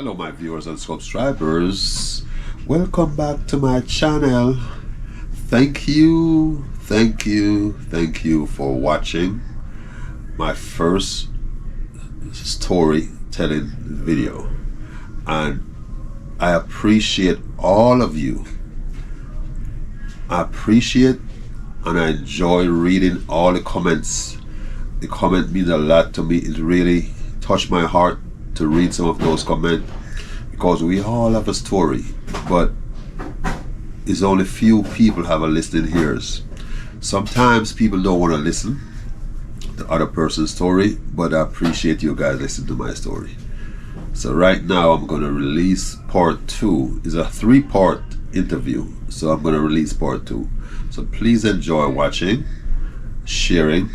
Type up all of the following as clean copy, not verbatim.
Hello, my viewers and subscribers. Welcome back to my channel. Thank you for watching my first storytelling video. And I appreciate all of you. I appreciate and I enjoy reading all the comments. The comment means a lot to me. It really touched my heart to read some of those comments, because we all have a story, but it's only few people have a listening ears. Sometimes people don't want to listen to other person's story, but I appreciate you guys listening to my story. So right now I'm going to release part 2. It's a 3-part interview, so I'm going to release part 2. So please enjoy watching, sharing,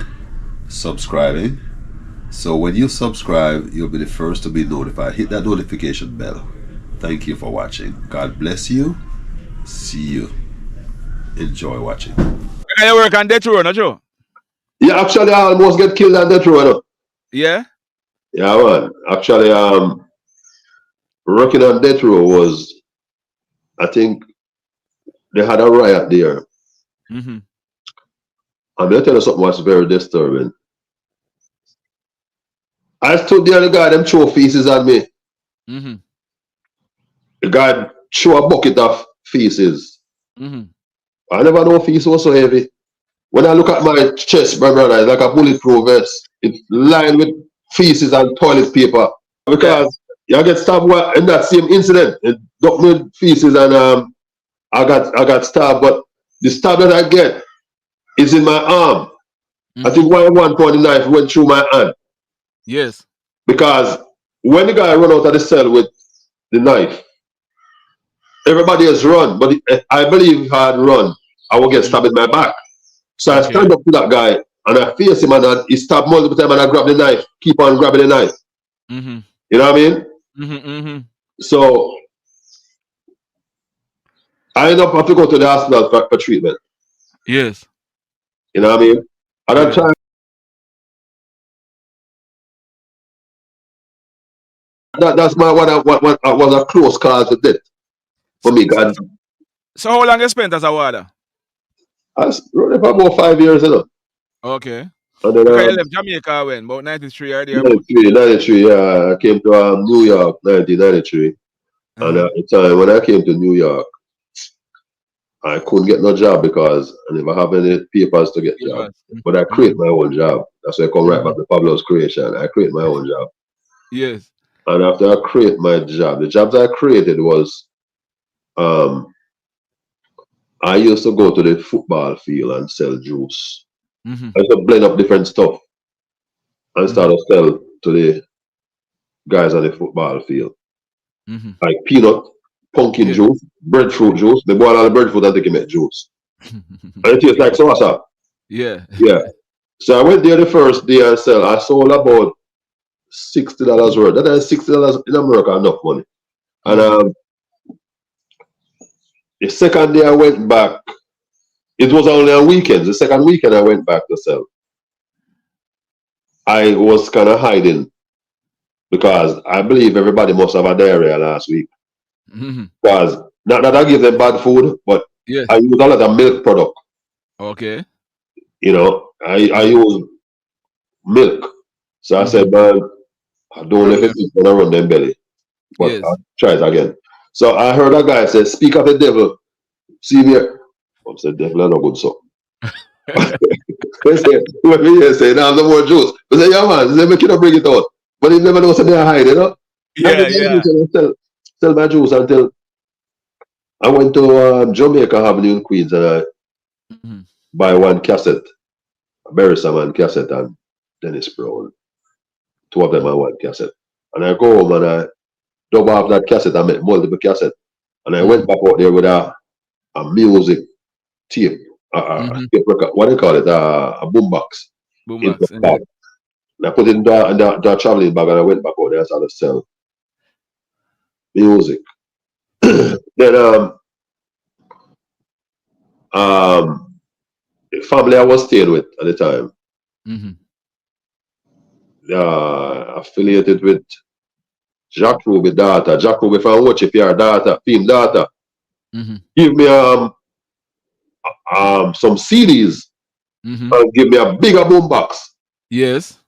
subscribing. So when you subscribe, you'll be the first to be notified. Hit that notification bell. Thank you for watching. God bless you. See you. Enjoy watching. You work on Death Row, not true? Yeah, actually, I almost get killed on Death Row. No? Yeah? Yeah, man. Actually, working on Death Row was, I think, they had a riot there. Mm-hmm. I'm going to tell you something that's very disturbing. I stood there and the guy, them throw feces at me. Mm-hmm. The guy threw a bucket of feces. Mm-hmm. I never know feces was so heavy. When I look at my chest, my brother, it's like a bulletproof vest. It's lined with feces and toilet paper. Because you get stabbed in that same incident. It ducked me feces and I got stabbed. But the stab that I get is in my arm. Mm-hmm. I think one point the knife went through my hand. Yes. Because when the guy run out of the cell with the knife, everybody has run. But I believe if I had run, I would get stabbed in my back. So I stand up to that guy and I face him and he stabbed multiple times and I grab the knife, keep on grabbing the knife. Mm-hmm. You know what I mean? Mm-hmm. Mm-hmm. So I end up having to go to the hospital for treatment. Yes. You know what I mean? At that time, that's my what was a close call to death for me, God. So how long you spent as a warder? I was running for about 5 years, you know. Okay. And then, Okay, you left Jamaica when? About 93 or there? 93, yeah. I came to New York, 1993. And at the time when I came to New York, I couldn't get no job because I never have any papers to get job. But I create my own job. That's why I come right back to Pablo's creation. I create my own job. Yes. And after I create my job, the jobs I created was I used to go to the football field and sell juice. Mm-hmm. I used to blend up different stuff and start to sell to the guys on the football field. Mm-hmm. Like peanut, pumpkin juice, breadfruit juice. They boil all the breadfruit and they can make juice. And it tastes like salsa. Yeah. Yeah. So I went there the first day and sell. I sold about $60 worth. That is $60 in America, enough money. And the second day I went back, it was only on weekends. The second weekend I went back to sell. I was kind of hiding because I believe everybody must have a diarrhea last week. Because not that I give them bad food, but I use a lot of milk product. Okay. You know, I use milk. So I said, man, I don't know if it's gonna run them belly. But I'll try it again. So I heard a guy say, speak of the devil. See me. I said, devil are no good so. When me say, now no more juice. I say, yeah man, they make you bring it out. But he never knows that they're hiding, you know? Yeah. Sell my juice until I went to Jamaica Avenue in Queens and I buy one cassette, Barry Salmon cassette and Dennis Brown. 2 of them on one cassette. And I go home and I double up that cassette and make multiple cassette. And I went back out there with a music tape, tape record, what do you call it? A boombox. Boombox. And I put it in the traveling bag and I went back out there and started to sell music. Then the family I was staying with at the time, affiliated with Jack Ruby daughter. Jack Ruby from watch if your daughter, film daughter. Give me some CDs and give me a bigger boom box. Yes.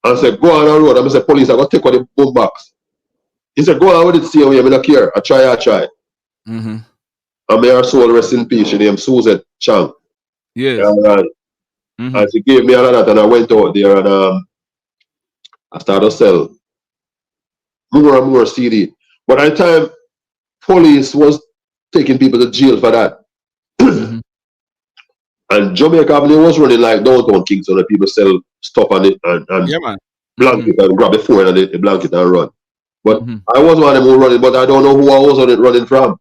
And say, go on the road. And I say, police, I got to take out the boom box. He said, go on with it, see how you don't care. I try. And may her soul rest in peace. She named Susan Chang. Yes. And she gave me another, and I went out there and I started to sell more and more CD. But at the time, police was taking people to jail for that. And Jamaica Avenue was running like downtown Kingston, and people sell stuff on it and yeah, man. blanket and grab the phone and the blanket and run. But I was one of them who running, but I don't know who I was on it running from.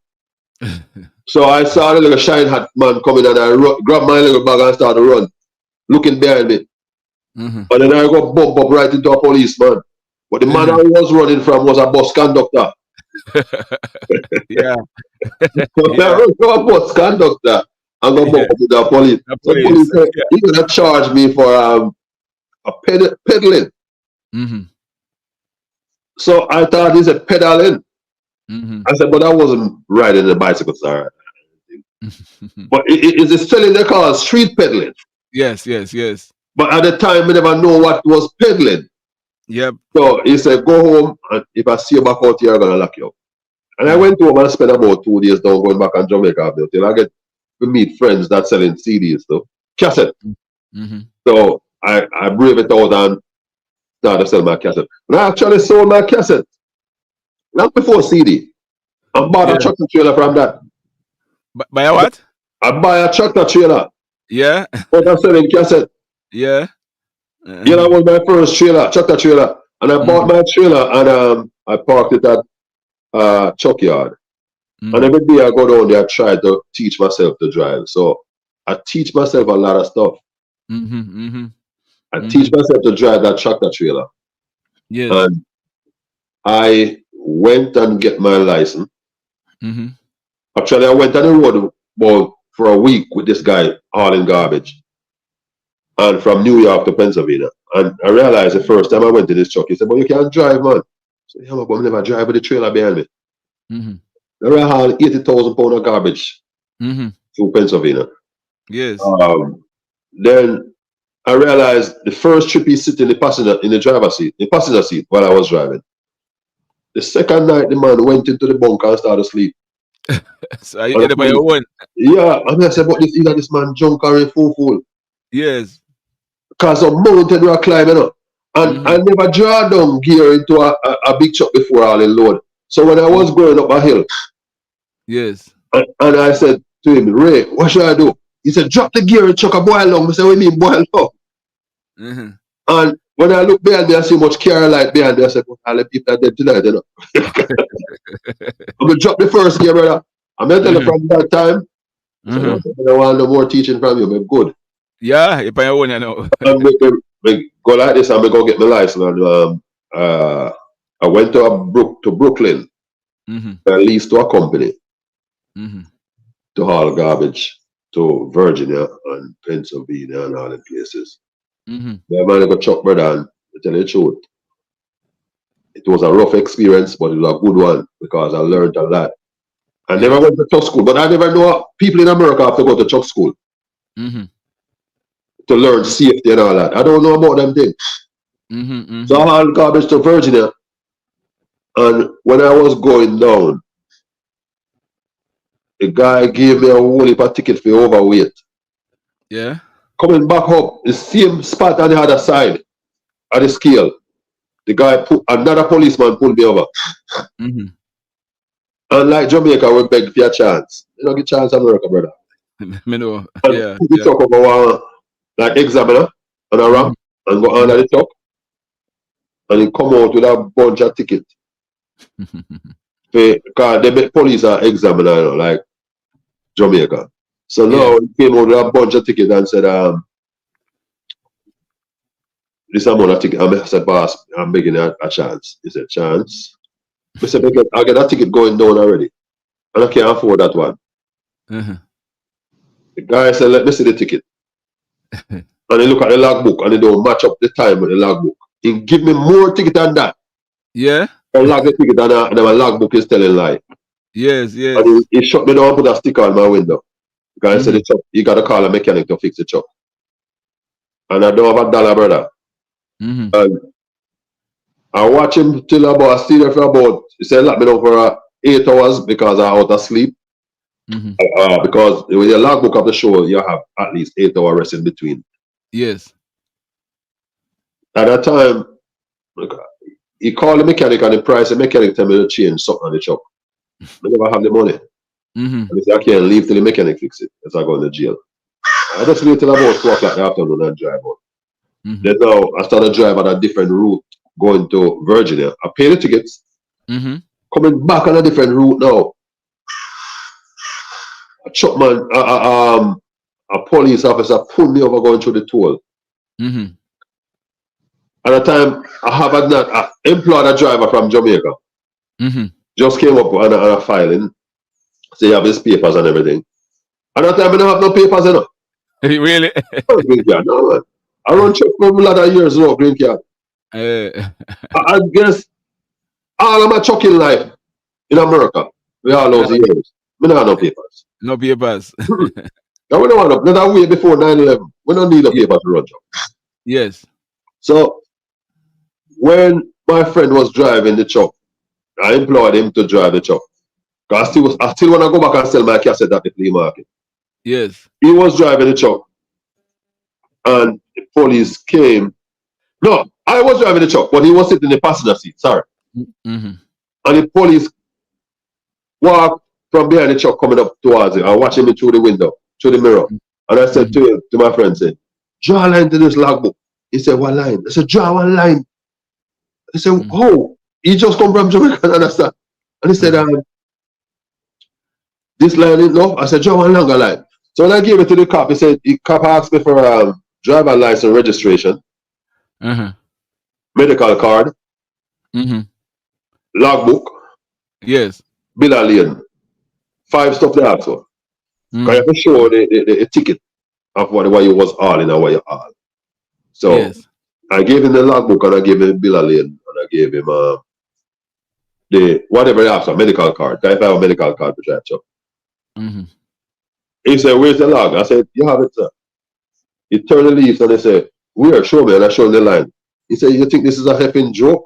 So I saw the little shine hat man coming and I grabbed my little bag and started to run, looking behind me. And then I got bumped up right into a policeman. But the man I was running from was a bus conductor. Yeah. So I run from a bus conductor and got bumped up with the police. The police said, he gonna charge me for peddling. So I thought he said pedaling. I said, but I wasn't riding a bicycle, sir. But it's selling they call street peddling. Yes. But at the time, I never know what was peddling. Yep. So he said, go home, and if I see you back out here, I'm gonna lock you up. And I went home and spent about 2 days down going back on Jamaica till I get to meet friends that selling CDs stuff, cassette. So I brave it out and started to sell my cassette. And I actually sold my cassette not before CD. I bought a tractor trailer from that. Buy a what? I buy a tractor trailer. Yeah. But I'm selling cassette. Yeah. Yeah, that was my first tractor trailer. And I bought my trailer and I parked it at Chuck Yard. And every day I go down there, I try to teach myself to drive. So I teach myself a lot of stuff. I teach myself to drive that tractor trailer. Yes. And I went and get my license. Actually, I went on the road about for a week with this guy hauling garbage. And from New York to Pennsylvania. And I realized the first time I went to this truck, he said, but you can't drive, man. I said, yeah, but I never drive with the trailer behind me. I hauled 80,000 pounds of garbage through Pennsylvania. Yes. Then I realized the first trip he sit in the passenger seat while I was driving. The second night the man went into the bunker and started to sleep. So you did it by your own? Yeah, and I said, but this man drunk or fool. Yes. Because of mountain rock climbing up. And I never draw down gear into a big truck before all in load. So when I was going up a hill, yes. And I said to him, Ray, what should I do? He said, drop the gear and chuck a boil long. I said, what do you mean boil long? And when I look behind me, I see much car light behind me. I said, well, I'll let people are dead tonight, you know. I'm going to drop the first gear, brother. I'm going to tell you from that time, I don't want no more teaching from you, but good. Yeah, you're by your own, you know. I go like this, I'm going to go get my license. And I went to Brooklyn, at least to a company, to haul garbage to Virginia and Pennsylvania and all the places. I managed to chuck, brother, and to tell you the truth, it was a rough experience, but it was a good one because I learned a lot. I never went to truck school, but I never know people in America have to go to truck school to learn safety and all that. I don't know about them things. So I hauled garbage to Virginia, and when I was going down, the guy gave me a whole heap of ticket for overweight. Yeah. Coming back up, the same spot on the other side of the scale, the guy another policeman pulled me over. And like Jamaica, we beg for a chance. You don't get a chance in America, brother. Me know. And yeah. Put the truck over like examiner on a ramp and go under the truck. And he come out with a bunch of tickets. Because they make police an examiner, you know, like Jamaica. So now he came out with a bunch of tickets and said, this amount of ticket. I said, boss, I'm making a chance. He said, chance? I said, I get a ticket going down already. And I can't afford that one. The guy said, let me see the ticket. And he look at the logbook and he don't match up the time with the logbook. He give me more ticket than that. Yeah. I log the ticket and my logbook is telling lie. Yes, yes. And he shut me down and put a sticker on my window. Guy said, you got to call a mechanic to fix the truck. And I don't have $1, brother. And I watch him till about, I stay there for about, he said, lock me down for 8 hours because I'm out of sleep. Because with your logbook of the show, you have at least 8 hours rest in between. Yes. At that time, he called the mechanic and the price, the mechanic tell me to change something on the truck. I never have the money. And he said, I can't leave till the mechanic fix it, as I go to jail. I just wait till about 4 o'clock in the afternoon and drive out. Then now I started driving on a different route going to Virginia. I paid the tickets. Coming back on a different route now. A truck man, a police officer pulled me over going through the toll. At the time, I employed a driver from Jamaica. Just came up on a filing. So you have his papers and everything. At that time, I don't have no papers enough. Really? Green card, no man. I run truck for a lot of years now, green card. I guess all of my trucking life in America, we all those years. We don't have no papers. No papers. Now we don't want to, that way before 9/11. We don't need a paper to run truck. Yes. So when my friend was driving the truck, I employed him to drive the truck. I still want to go back and sell my cassette at the flea market. Yes. He was driving the truck and the police came. No, I was driving the truck, but he was sitting in the passenger seat, sorry. And the police walked from behind the truck coming up towards him. I watched him through the window, through the mirror. And I said to my friend, said, draw a line to this logbook. He said, what line? I said, draw one line. I said, oh, he just come from Jamaica, understand? And he said, this line is no. I said, draw one longer line. So when I gave it to the cop, he said, the cop asked me for driver license registration, medical card, logbook, yes, bill of lading. 5 stuff they asked for. Because you have to show the ticket of what you was all in and what you all. So yes. I gave him the logbook and I gave him the bill of lading and I gave him the whatever they asked for, medical card. If I have a medical card for that truck. He said, where's the log? I said, you have it, sir. He turned the leaves and he said, where? Show me. And I showed him the line. He said, you think this is a effing joke?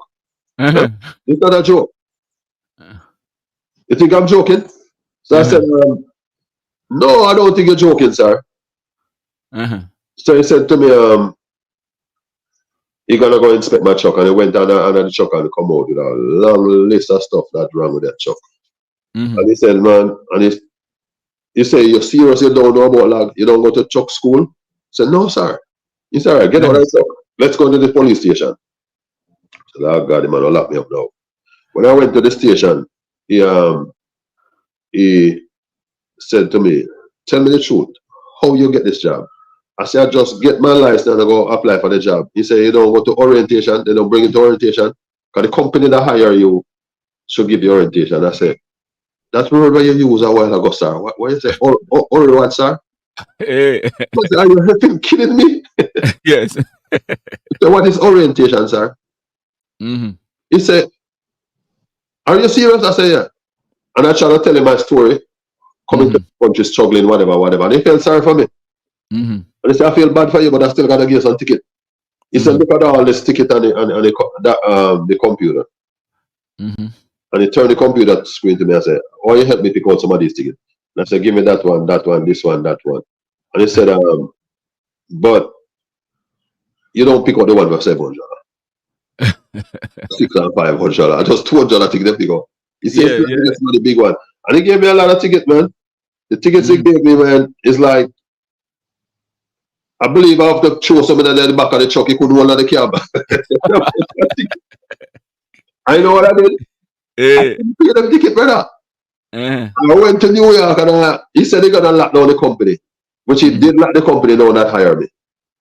Huh? It's not a joke. You think I'm joking? So I said, no, I don't think you're joking, sir. So he said to me, you're going to go inspect my truck. And he went down under the truck and come out with a long list of stuff that's wrong with that truck. And he said, man, and he said, you're serious, you don't know about log, you don't go to truck school? I said, no, sir. He said, all right, get out of the truck. Let's go to the police station. I said, oh God, the man will lock me up now. When I went to the station, he said to me, tell me the truth, how you get this job? I said, I just get my license and I go apply for the job. He said, you don't go to orientation, they don't bring you to orientation, because the company that hire you should give you orientation. I said, that's the word you use a while ago, sir. What you say? Or what, sir? Hey. Are you kidding me? Yes. So what is orientation, sir? He said, are you serious? I said, yeah. And I tried to tell him my story. Coming to the country, struggling, whatever. And he felt sorry for me. And he said, I feel bad for you, but I still got to give you some ticket. He said, look at all this ticket on the computer. And he turned the computer screen to me and said, oh, you help me pick out some of these tickets. And I said, give me that one, this one, that one. And he said, but you don't pick out the one for $700. $600 and $500. I just $200 ticket to pick out. He said, that's not the big one. And he gave me a lot of tickets, man. The tickets he gave me, man, is like, I believe I have to throw something in the back of the truck, he couldn't roll out the cab. I know what I did. I didn't pay them ticket, brother. I went to New York and he said he gonna lock down the company, which he did lock the company down that hired me.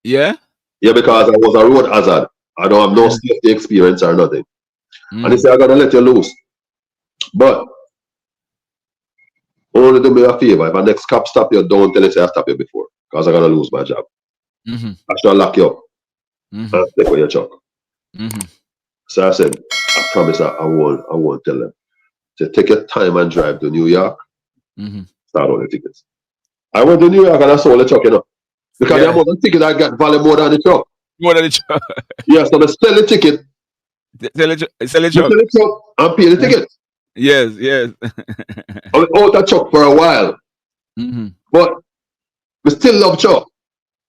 Yeah? Yeah, because I was a road hazard. I don't have no safety experience or nothing. And he said, I'm gonna let you loose. But only do me a favor. If a next cop stop you, don't tell him say I stopped you before, because I'm gonna lose my job. I should lock you up and take away your truck. So I said, I promise I won't tell them. So take your time and drive to New York. Start on the tickets. I went to New York and I sold the truck, you know. Because the amount of ticket I got value more than the truck. More than the truck. Yeah, so I sell the ticket. Sell the truck. Sell the truck and pay the ticket. Yes, yes. I was out of truck for a while. But we still love truck.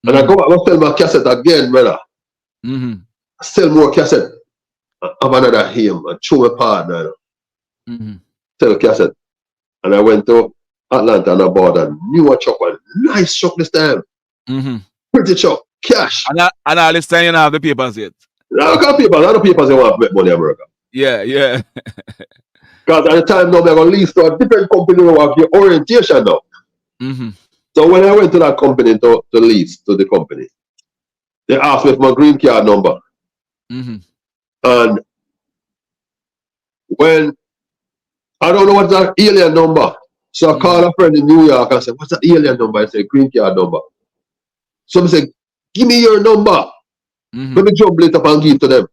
And I go back and sell my cassette again, brother. I sell more cassette. I have another hymn. I throw my partner. Sell cassette. And I went to Atlanta and I bought a newer truck, one nice truck this time. Pretty truck, cash. And all this time you don't have the papers yet. I don't got papers. I don't have papers you want to make money in America. Yeah, yeah. Because at the time now, they're going to lease to a different company who have your orientation now. So when I went to that company to lease to the company, they asked me for my green card number. And when I don't know what's that alien number. So I called a friend in New York and said, what's that alien number? I said, green card number. So I said, give me your number. Let me jump it up and give it to them.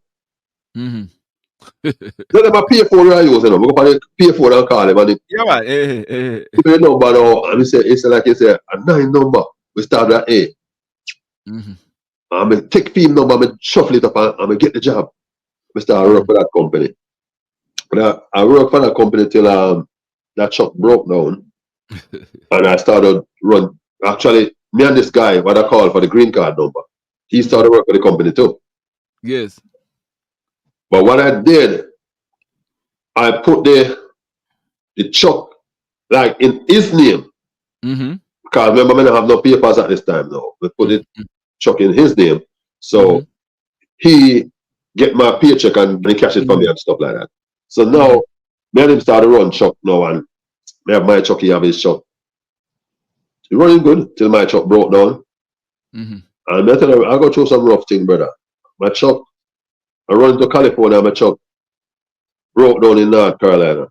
So them a pay phone I use, you know. We go on the pay phone and call them. And yeah, man. Give me the number now. And it's like you say, a 9 number. We start with A. And I take film number, I shuffle it up and I get the job. I start work for that company. But I worked for that company till that truck broke down. And I started run. Actually, me and this guy, what I call for the green card number, he started work for the company too. Yes. But what I did, I put the truck like in his name. Because remember, I don't have no papers at this time now. We put the truck in his name. So he get my paycheck and he cash it for me and stuff like that. So now, me and him started run truck now, and I have my truck, he have his truck. It's running good till my truck broke down. And I tell him, I go through some rough thing, brother. My truck, I run to California, my truck broke down in North Carolina.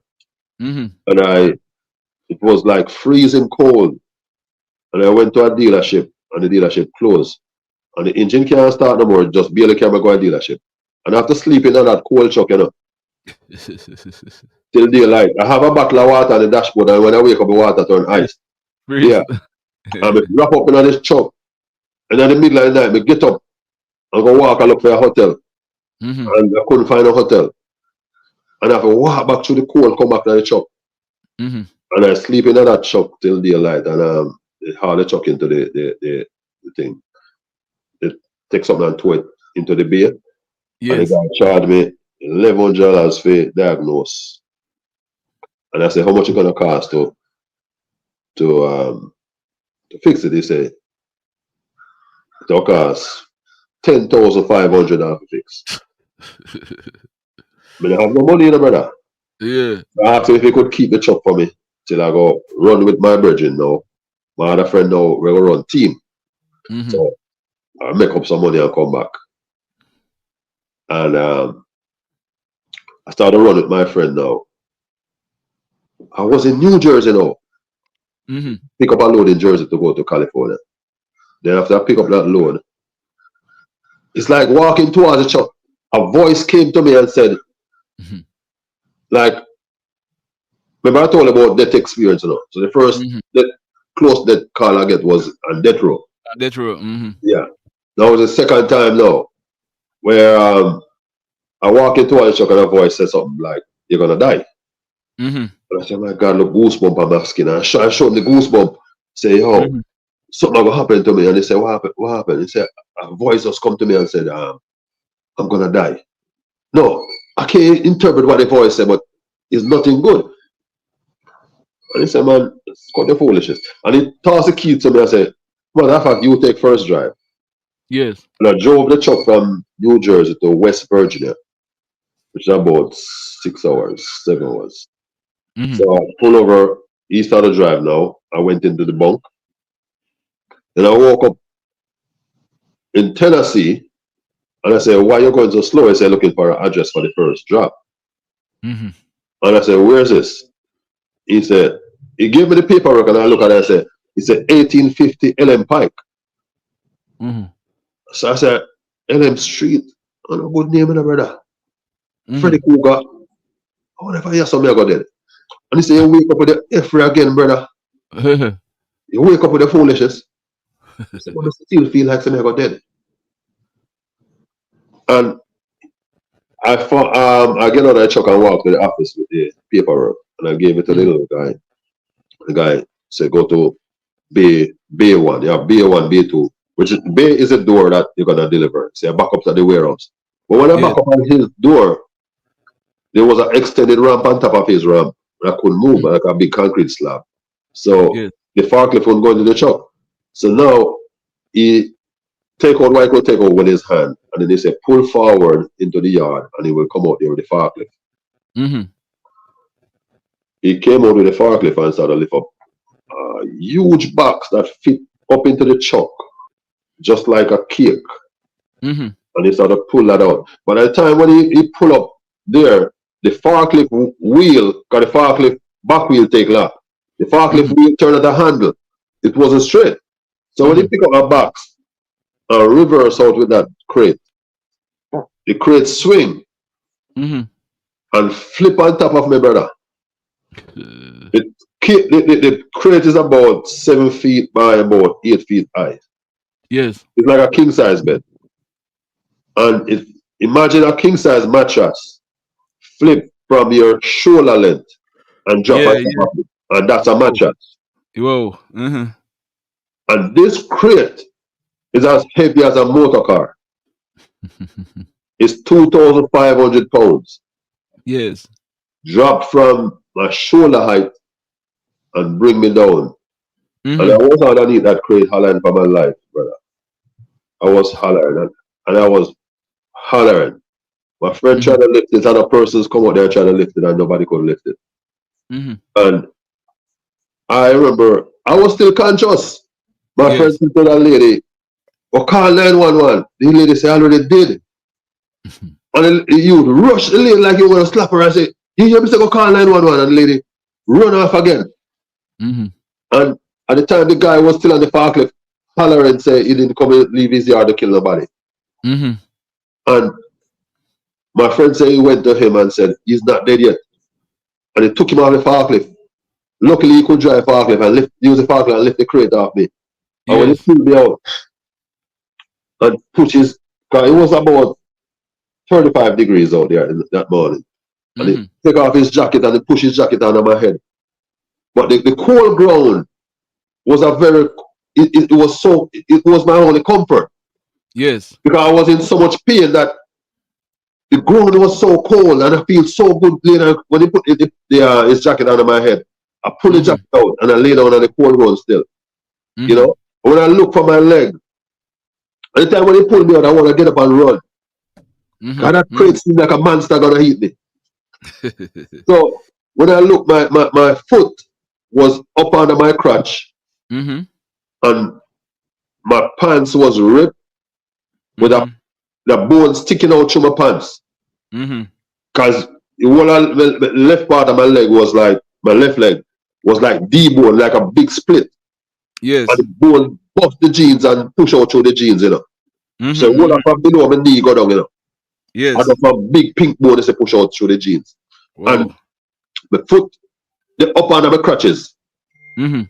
And it was like freezing cold. And I went to a dealership, and the dealership closed. And the engine can't start no more, just barely can go to a dealership. And I have to sleep in that cold truck, you know. Till daylight. I have a bottle of water on the dashboard, and when I wake up, the water turn ice. Yeah. And I wrap up in this truck. And in the middle of the night, I get up and go walk and look for a hotel. And I couldn't find a hotel. And I have to walk back through the cold, come back to the truck. And I sleep in that truck till daylight, and haul the truck into the thing. They take something and throw it into the bay. And the guy charged me $1,100 for diagnose. And I said, how much it gonna cost to fix it? He said, it'll cost $10,500 to fix. I have no money, brother. Yeah. I asked him if he could keep the truck for me till I go run with my brethren now. My other friend now, we're gonna run team. So I make up some money and come back. And I started running with my friend now. I was in New Jersey now. Pick up a load in Jersey to go to California. Then after I pick up that load, it's like walking towards the truck. A voice came to me and said, like, remember I told you about death experience, you know? So the first close death call I get was on death row. Death row. Yeah. That was the second time now where I walk into a truck and a voice says something like, you're gonna die. And I said, my God, look, goosebump on my skin. And I showed him the goosebump, say, yo, something gonna happen to me. And he said, what happened? What happened? He said, a voice just come to me and said, I'm gonna die. No, I can't interpret what the voice said, but it's nothing good. And he said, man, it's quite the foolishness. And he tossed the key to me and said, matter of fact, you take first drive. Yes. And I drove the truck from New Jersey to West Virginia, which is about 6 hours, 7 hours. So I pulled over, he started to drive now. I went into the bunk. Then I woke up in Tennessee, and I said, why are you going so slow? He said, looking for an address for the first drop. And I said, where's this? He said, he gave me the paperwork, and I look at it and said, he said 1850 LM Pike. So I said, LM Street, on a good name, brother. Freddy Krueger, I wonder if I hear something I got dead. And he say, you wake up with the F-ray again, brother. You wake up with the foolishness. I say, but I still feel like something I got dead. And I get out of the truck and walk to the office with the paperwork. And I gave it to the little guy. The guy said, go to Bay 1. You have Bay 1, Bay 2. Which is, Bay is a door that you're going to deliver. So I back up to the warehouse. But when I back up on his door, there was an extended ramp on top of his ramp. And I couldn't move, like a big concrete slab. So the forklift wouldn't go into the truck. So now he take out what he could take out with his hand. And then he said, pull forward into the yard and he will come out there with the forklift. He came out with the forklift and started to lift up a huge box that fit up into the truck, just like a cake. And he started to pull that out. By the time when he pull up there, the forklift wheel, because the forklift back wheel take lap. The forklift wheel turn at the handle. It wasn't straight. So when he pick up a box and reverse out with that crate, the crate swing and flip on top of my brother. The crate is about 7 feet by about 8 feet high. Yes. It's like a king size bed. And imagine a king size mattress flip from your shoulder length and drop on top of it. And that's a mattress. Whoa. And this crate is as heavy as a motor car. It's 2,500 pounds. Yes. Drop from my shoulder height and bring me down. And I was underneath that crate hollering for my life, brother. I was hollering and I was hollering. My friend tried to lift it, other persons come out there trying to lift it and nobody could lift it. And I remember I was still conscious. My friend said to that lady, well, call 911. The lady said, I already did. And you rush the lady like you want to slap her and say, you hear me say, go call 911. And the lady run off again. And at the time, the guy was still on the forklift, hollering and say he didn't come and leave his yard to kill nobody. And my friend said he went to him and said, he's not dead yet. And he took him off the forklift. Luckily, he could drive forklift and use the forklift and lift the crate off me. And when he pulled me out and pushed his, because it was about 35 degrees out there that morning. And he took off his jacket and he pushed his jacket under my head. But the cold ground was a very, it was my only comfort. Yes. Because I was in so much pain that the ground was so cold and I feel so good later when he put his jacket under my head. I pull the jacket out and I lay down on the cold ground still. You know? When I look for my leg, at the time when he pulled me out, I want to get up and run. Because that crate seemed like a monster gonna eat me. So when I look, my foot was up under my crotch and my pants was ripped with the bone sticking out through my pants. Because the left part of my leg was like, my left leg was like D-bone, like a big split. Yes. And the bone bust the jeans and push out through the jeans, you know. So one up from below my knee go down, you know. Yes. And a big pink bone is push out through the jeans. Whoa. And my foot, the up under my crutches. I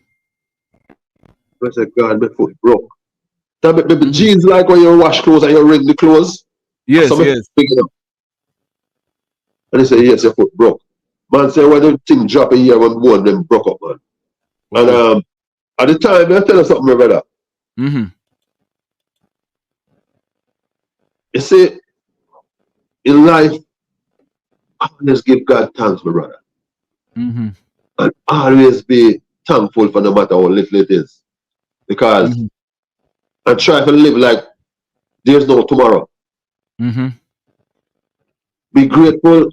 said, God, my foot broke. So my jeans like when you wash clothes and you wring the clothes. Yes, yes. And he said, yes, your foot broke. Man said, when the thing drop in here, when bone them broke up, man. Wow. And at the time, I'll tell you something, my brother. You see, in life, always give God thanks, my brother. And always be thankful for no matter how little it is. Because I try to live like there's no tomorrow. Be grateful,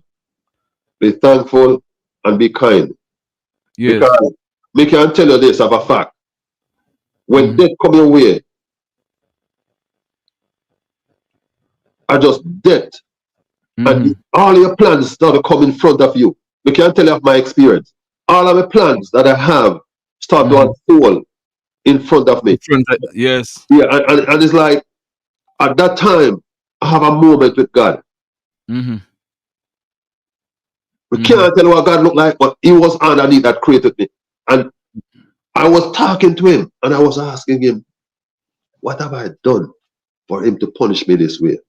be thankful, and be kind. Yes. Because me can tell you this of a fact. When death come your way, I just death. And all your plans start to come in front of you. We can tell you of my experience. All of the plans that I have start to unfold in front of me. Yes. Yeah, and it's like at that time I have a moment with God. We can't tell what God look like, but he was underneath that created me. And I was talking to him and I was asking him, what have I done for him to punish me this way?